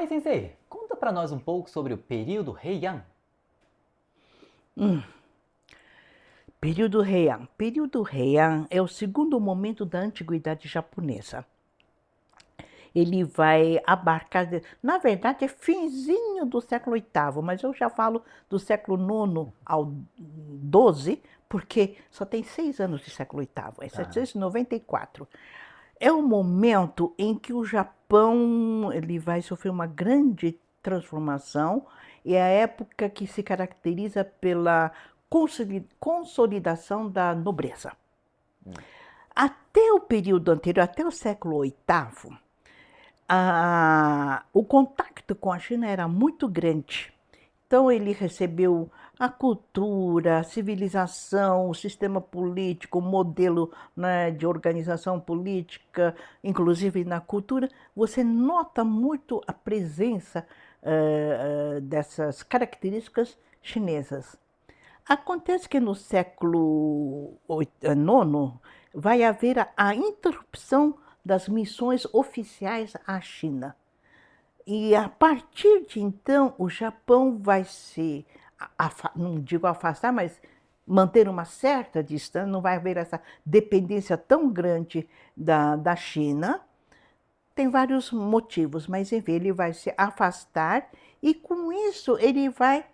Pai Sensei, conta pra nós um pouco sobre o período Heian. Hum, Período Heian. Período Heian é o segundo momento da antiguidade japonesa. Ele vai abarcar, na verdade, é finzinho do século VIII, mas eu já falo do século IX ao XII, porque só tem 6 anos de século VIII, é Tá. 794. É o momento em que o Japão ele vai sofrer uma grande transformação e é a época que se caracteriza pela consolidação da nobreza. Hum. Até o período anterior, até o século VIII, o contato com a China era muito grande. Então ele recebeu a cultura, a civilização, o sistema político, o modelo, né, de organização política, inclusive na cultura. Você nota muito a presença dessas características chinesas. Acontece que no século IX vai haver a interrupção das missões oficiais à China. E a partir de então, o Japão vai se, não digo afastar, mas manter uma certa distância, não vai haver essa dependência tão grande da China. Tem vários motivos, mas enfim, ele vai se afastar e com isso ele vai,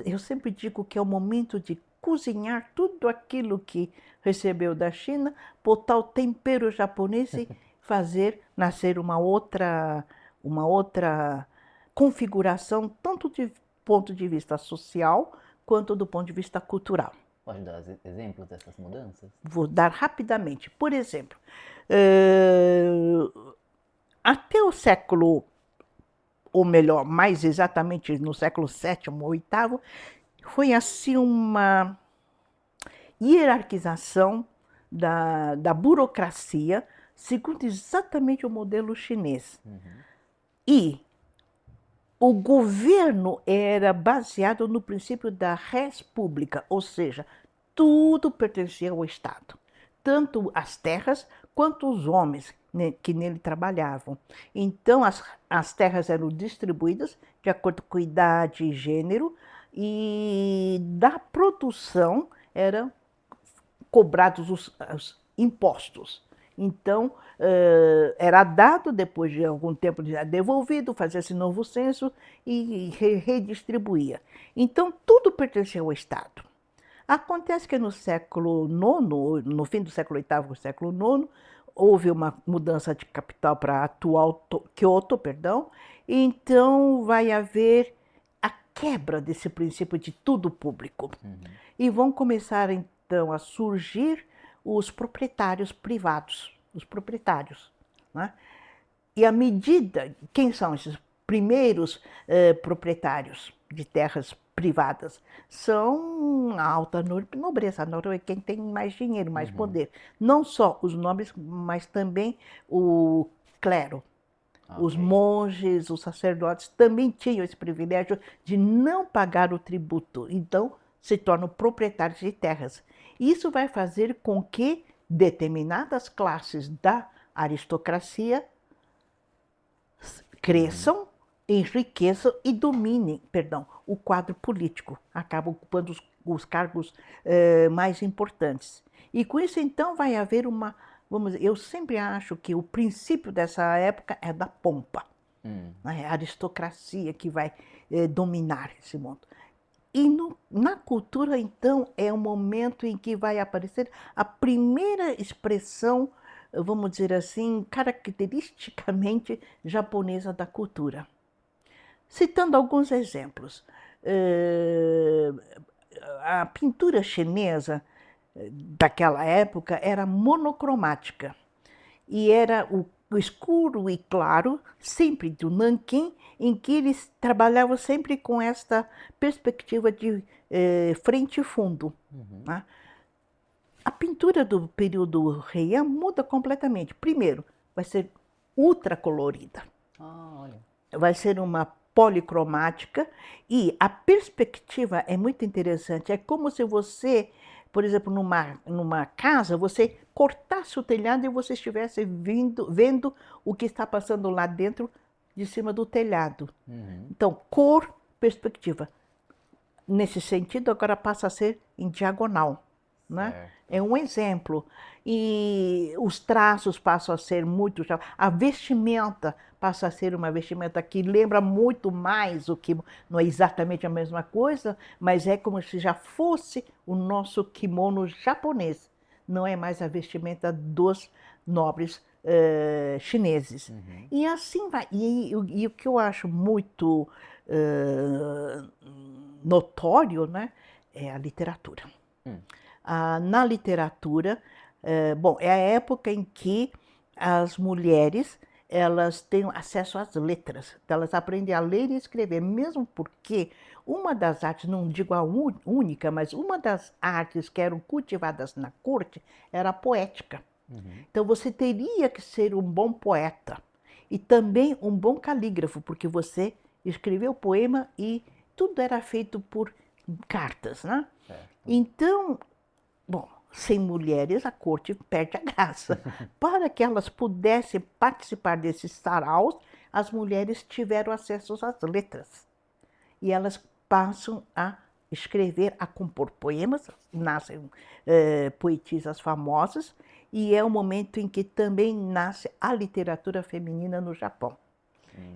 eu sempre digo que é o momento de cozinhar tudo aquilo que recebeu da China, botar o tempero japonês e fazer nascer uma outra configuração, tanto do ponto de vista social quanto do ponto de vista cultural. Pode dar exemplos dessas mudanças? Vou dar rapidamente. Por exemplo, eh, até o século, ou melhor, mais exatamente no século VII ou VIII, foi assim uma hierarquização da burocracia, segundo exatamente o modelo chinês. E o governo era baseado no princípio da res pública, ou seja, tudo pertencia ao Estado, tanto as terras quanto os homens que nele trabalhavam. Então, as terras eram distribuídas de acordo com idade e gênero, e da produção eram cobrados os impostos. Então, era dado, depois de algum tempo devolvido, fazia-se novo censo e redistribuía. Então, tudo pertencia ao Estado. Acontece que no século IX, no fim do século VIII, século IX, houve uma mudança de capital para a atual Kyoto, perdão, e então vai haver a quebra desse princípio de tudo público. E vão começar então a surgir os proprietários privados, os proprietários, né? E à medida, quem são esses primeiros proprietários de terras privadas? São a alta nobreza, quem tem mais dinheiro, mais poder. Não só os nobres, mas também o clero. Os monges, os sacerdotes também tinham esse privilégio de não pagar o tributo, então se tornam proprietários de terras. Isso vai fazer com que determinadas classes da aristocracia cresçam, enriqueçam e dominem, o quadro político, acabam ocupando os cargos mais importantes. E com isso, então, vai haver eu sempre acho que o princípio dessa época é da pompa. É a aristocracia que vai dominar esse mundo. E na cultura, então, é o momento em que vai aparecer a primeira expressão, vamos dizer assim, caracteristicamente japonesa da cultura. Citando alguns exemplos, a pintura chinesa daquela época era monocromática e era o escuro e claro, sempre do nanquim, em que eles trabalhavam sempre com esta perspectiva de frente e fundo. Né? A pintura do período Heian muda completamente. Primeiro, vai ser ultra colorida. Olha. Vai ser uma policromática e a perspectiva é muito interessante. É como se você, por exemplo, numa casa, você cortasse o telhado e você estivesse vendo o que está passando lá dentro de cima do telhado. Uhum. Então, cor, perspectiva. Nesse sentido, agora passa a ser em diagonal, né? Certo. É um exemplo. E os traços passam a ser muito... A vestimenta passa a ser uma vestimenta que lembra muito mais o que não é exatamente a mesma coisa, mas é como se já fosse o nosso kimono japonês. Não é mais a vestimenta dos nobres chineses. Uhum. E assim vai. E o que eu acho muito notório, né, é a literatura. Na literatura, bom, é a época em que as mulheres elas têm acesso às letras, então elas aprendem a ler e escrever, mesmo porque uma das artes, não digo a única, mas uma das artes que eram cultivadas na corte era a poética. Uhum. Então você teria que ser um bom poeta e também um bom calígrafo, porque você escreveu poema e tudo era feito por cartas, né? Certo. Então, bom, sem mulheres a corte perde a graça. Para que elas pudessem participar desses saraus, as mulheres tiveram acesso às letras. E elas passam a escrever, a compor poemas, nascem poetisas famosas, e é o momento em que também nasce a literatura feminina no Japão.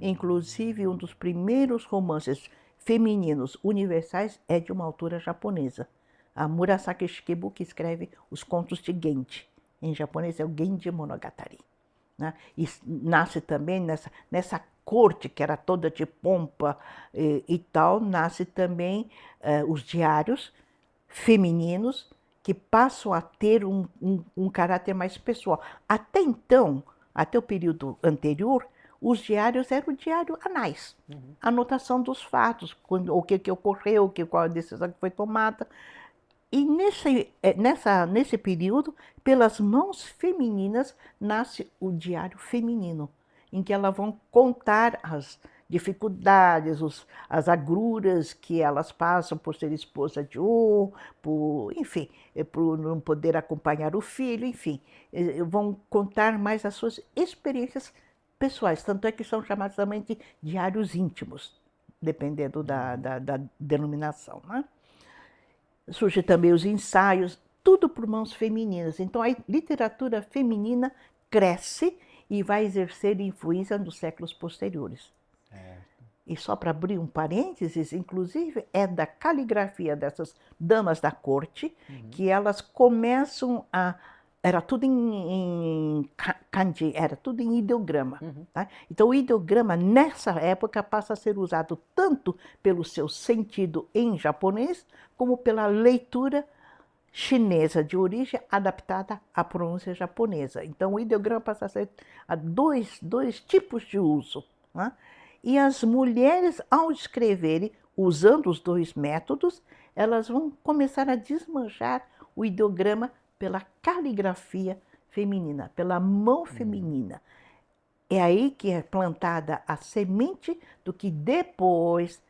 Inclusive, um dos primeiros romances femininos universais é de uma autora japonesa, a Murasaki Shikibu, que escreve os contos de Genji. Em japonês é o Genji Monogatari. Né? E nasce também nessa corte que era toda de pompa e tal, nasce também os diários femininos que passam a ter um caráter mais pessoal. Até então, até o período anterior, os diários eram diários anais, anotação dos fatos, o que ocorreu, qual a decisão que foi tomada. E nesse período, pelas mãos femininas, nasce o diário feminino, em que elas vão contar as dificuldades, as agruras que elas passam por ser esposa de enfim, por não poder acompanhar o filho, enfim, vão contar mais as suas experiências pessoais, tanto é que são chamados também de diários íntimos, dependendo da denominação, né? Surgem também os ensaios, tudo por mãos femininas. Então a literatura feminina cresce e vai exercer influência nos séculos posteriores. E só para abrir um parênteses, inclusive, é da caligrafia dessas damas da corte que elas começam a... Era tudo em kanji, era tudo em ideograma. Tá? Então o ideograma, nessa época, passa a ser usado tanto pelo seu sentido em japonês, como pela leitura chinesa de origem adaptada à pronúncia japonesa. Então o ideograma passa a ser dois tipos de uso. Né? E as mulheres, ao escreverem, usando os dois métodos, elas vão começar a desmanchar o ideograma pela caligrafia feminina, pela mão feminina. É aí que é plantada a semente do que depois,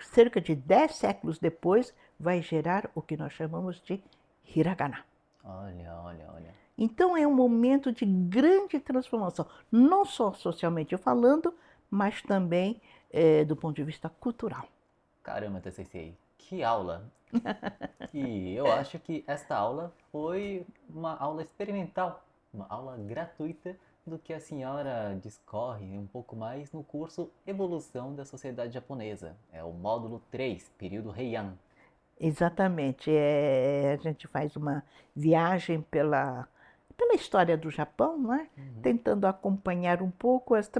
cerca de 10 séculos depois, vai gerar o que nós chamamos de hiragana. Olha. Então é um momento de grande transformação, não só socialmente falando, mas também do ponto de vista cultural. Caramba, TCC, que aula! E eu acho que esta aula foi uma aula experimental, uma aula gratuita do que a senhora discorre um pouco mais no curso Evolução da Sociedade Japonesa. É o módulo 3, período Heian. Exatamente. A gente faz uma viagem pela história do Japão, né? Tentando acompanhar um pouco as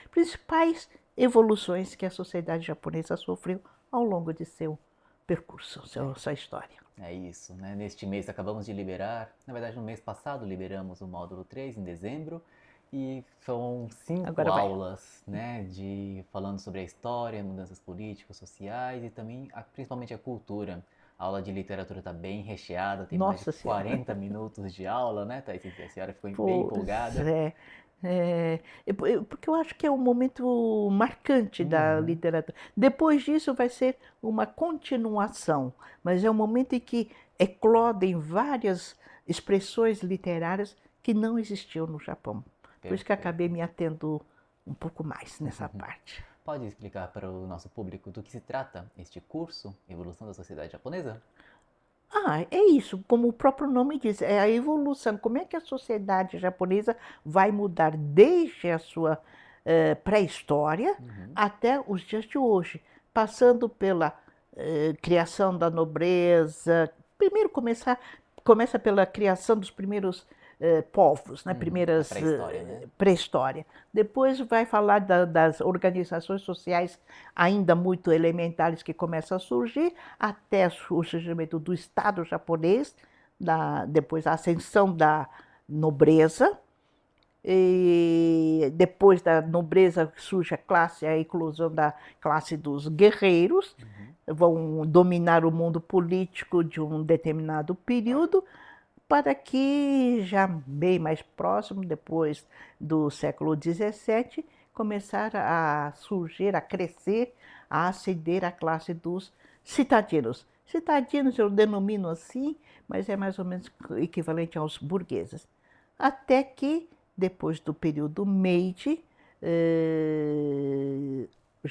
principais evoluções que a sociedade japonesa sofreu ao longo de seu percurso, sua história. É isso, né? Neste mês acabamos de liberar, na verdade no mês passado liberamos o módulo 3 em dezembro e são 5 aulas, né, falando sobre a história, mudanças políticas, sociais e também principalmente a cultura. A aula de literatura está bem recheada, tem mais de 40 minutos de aula, né, Thaís? A senhora ficou bem empolgada. Porque eu acho que é um momento marcante da literatura. Depois disso vai ser uma continuação, mas é um momento em que eclodem várias expressões literárias que não existiam no Japão. Por isso que acabei me atendo um pouco mais nessa parte. Pode explicar para o nosso público do que se trata este curso, Evolução da Sociedade Japonesa? É isso, como o próprio nome diz, é a evolução. Como é que a sociedade japonesa vai mudar desde a sua pré-história até os dias de hoje, passando pela criação da nobreza. Primeiro começa pela criação dos primeiros povos, né? Primeiras pré-história, né? Pré-história. Depois vai falar das organizações sociais ainda muito elementares que começam a surgir, até o surgimento do Estado japonês, depois a ascensão da nobreza, e depois da nobreza surge a inclusão da classe dos guerreiros, vão dominar o mundo político de um determinado período, para que já bem mais próximo, depois do século XVII, começar a surgir, a crescer, a ascender a classe dos citadinos. Citadinos eu denomino assim, mas é mais ou menos equivalente aos burgueses. Até que, depois do período Meiji, o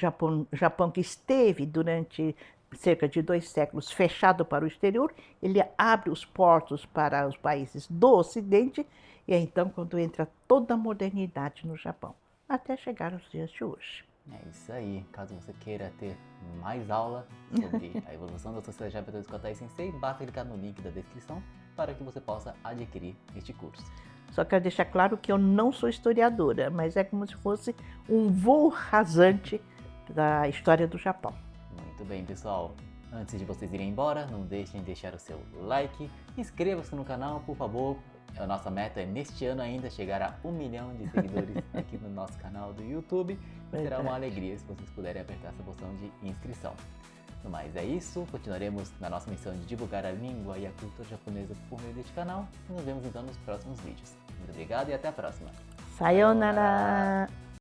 Japão que esteve durante cerca de 2 séculos fechado para o exterior, ele abre os portos para os países do Ocidente, e é então quando entra toda a modernidade no Japão, até chegar aos dias de hoje. É isso aí. Caso você queira ter mais aula sobre a evolução da sociedade japonesa com a Thais Sensei, basta clicar no link da descrição para que você possa adquirir este curso. Só quero deixar claro que eu não sou historiadora, mas é como se fosse um voo rasante da história do Japão. Muito bem, pessoal. Antes de vocês irem embora, não deixem de deixar o seu like, inscreva-se no canal, por favor. A nossa meta é neste ano ainda chegar a 1 milhão de seguidores aqui no nosso canal do YouTube. E será uma alegria se vocês puderem apertar essa botão de inscrição. No mais é isso, continuaremos na nossa missão de divulgar a língua e a cultura japonesa por meio deste canal. Nos vemos então nos próximos vídeos. Muito obrigado e até a próxima. Sayonara!